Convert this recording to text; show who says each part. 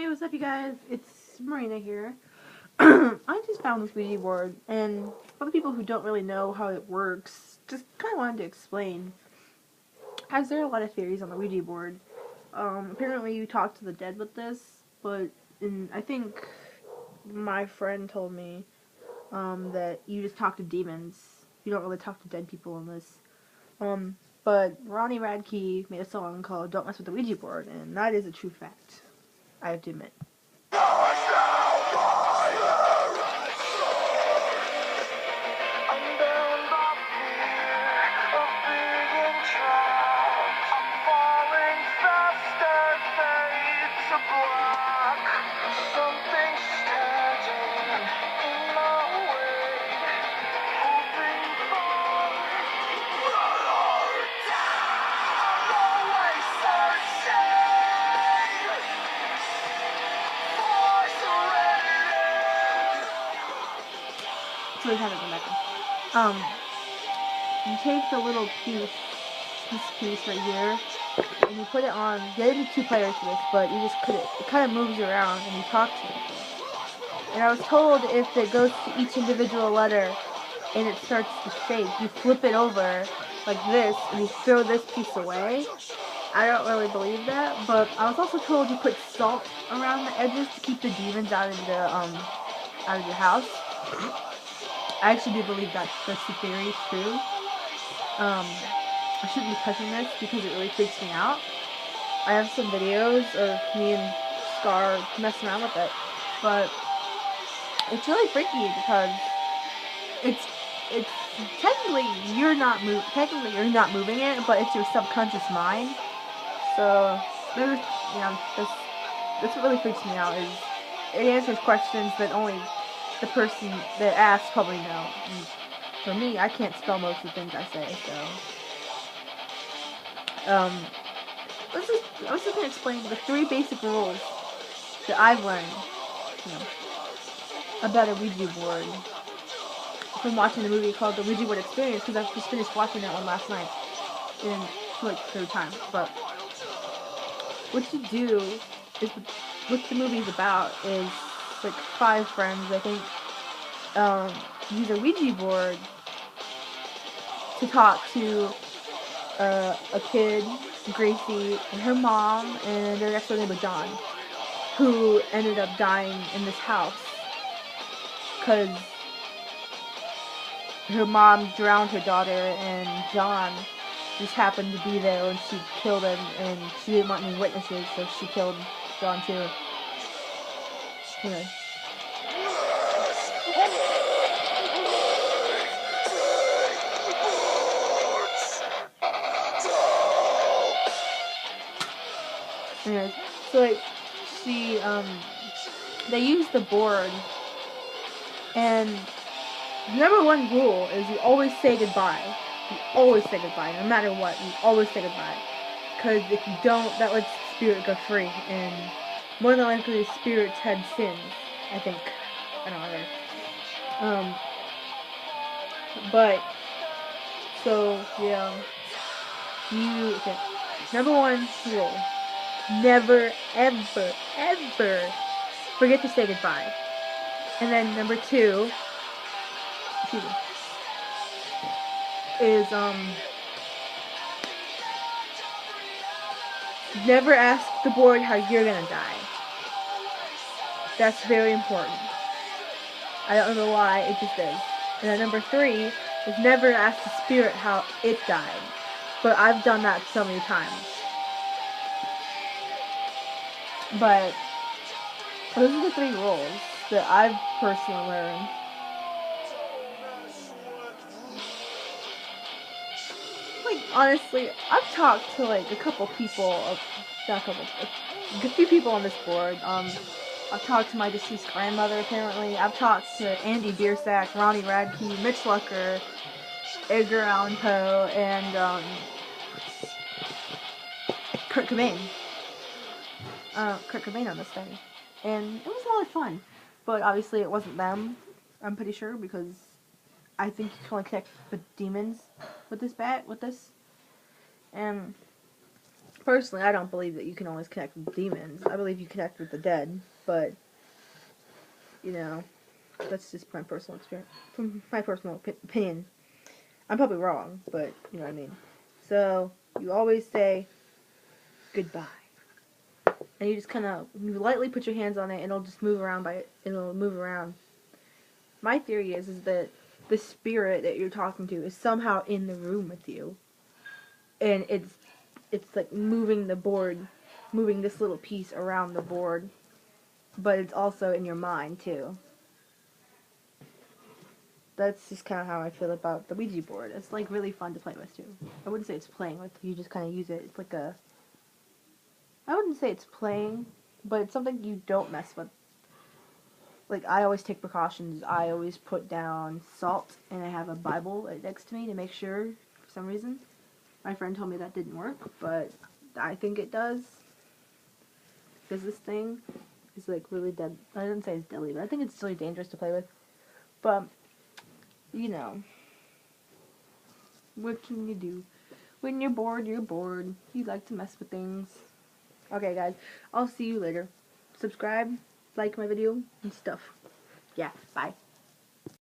Speaker 1: what's up, you guys? It's Marina here. I just found this Ouija board, and for the people who don't really know how it works, just kind of wanted to explain. As there are a lot of theories on the Ouija board. Apparently you talk to the dead with this, but I think my friend told me that you just talk to demons. You don't really talk to dead people in this. But Ronnie Radke made a song called "Don't Mess with the Ouija Board," and that is a true fact. I have to admit. So we have it back. You take the little piece right here, and you put it on. You gotta be 2 players for this, but you just put it. It kind of moves around, and you talk to it. And I was told if it goes to each individual letter, and it starts to shake, you flip it over like this, and you throw this piece away. I don't really believe that, but I was also told you put salt around the edges to keep the demons out of your house. I actually do believe that's the theory is true. I shouldn't be touching this because it really freaks me out. I have some videos of me and Scar messing around with it, but it's really freaky because it's technically you're not moving it, but it's your subconscious mind. So there's that's what really freaks me out is it answers questions that only the person that asks probably know. And for me, I can't spell most of the things I say, so I was just gonna explain the 3 basic rules that I've learned, about a Ouija board from watching the movie called The Ouija Board Experience, because I just finished watching that one last night in like 3rd time. But what you do is what the movie's about is like 5 friends, I think, use a Ouija board to talk to a kid, Gracie, and her mom, and their next door neighbor John, who ended up dying in this house because her mom drowned her daughter, and John just happened to be there when she killed him, and she didn't want any witnesses, so she killed John too. Anyway. Anyways, so like they use the board, and number 1 rule is you always say goodbye. You always say goodbye, no matter what. You always say goodbye, because if you don't, that lets the spirit go free, and more than likely the spirits had sinned. I think. I don't know. But so yeah, okay. Number 1 rule. Never, ever, ever forget to say goodbye. And then number 2, is, never ask the board how you're gonna die. That's very important. I don't know why, it just is. And then number 3 is never ask the spirit how it died. But I've done that so many times. But those are the 3 rules that I've personally learned. Like, honestly, I've talked to like a few people on this board. I've talked to my deceased grandmother, apparently. I've talked to Andy Biersack, Ronnie Radke, Mitch Lucker, Edgar Allan Poe, and Kurt Cobain. Kurt Cobain on this thing, and it was a lot of fun. But obviously, it wasn't them. I'm pretty sure, because I think you can only connect with demons with this. And personally, I don't believe that you can always connect with demons. I believe you connect with the dead, but, you know, that's just my personal experience, from my personal opinion. I'm probably wrong, but you know what I mean. So, you always say goodbye. And you just kind of, you lightly put your hands on it, and it'll just move around it'll move around. My theory is that the spirit that you're talking to is somehow in the room with you. And it's like moving the board, moving this little piece around the board, but it's also in your mind too. That's just kind of how I feel about the Ouija board. It's like really fun to play with too. I wouldn't say it's playing with, you just kind of use it. It's like I wouldn't say it's playing, but it's something you don't mess with. Like, I always take precautions. I always put down salt, and I have a Bible next to me to make sure, for some reason. My friend told me that didn't work, but I think it does. Because this thing is, like, really dead. I didn't say it's deadly, but I think it's really dangerous to play with. But, you know, what can you do? When you're bored, you're bored. You like to mess with things. Okay, guys, I'll see you later. Subscribe, like my video, and stuff. Yeah, bye.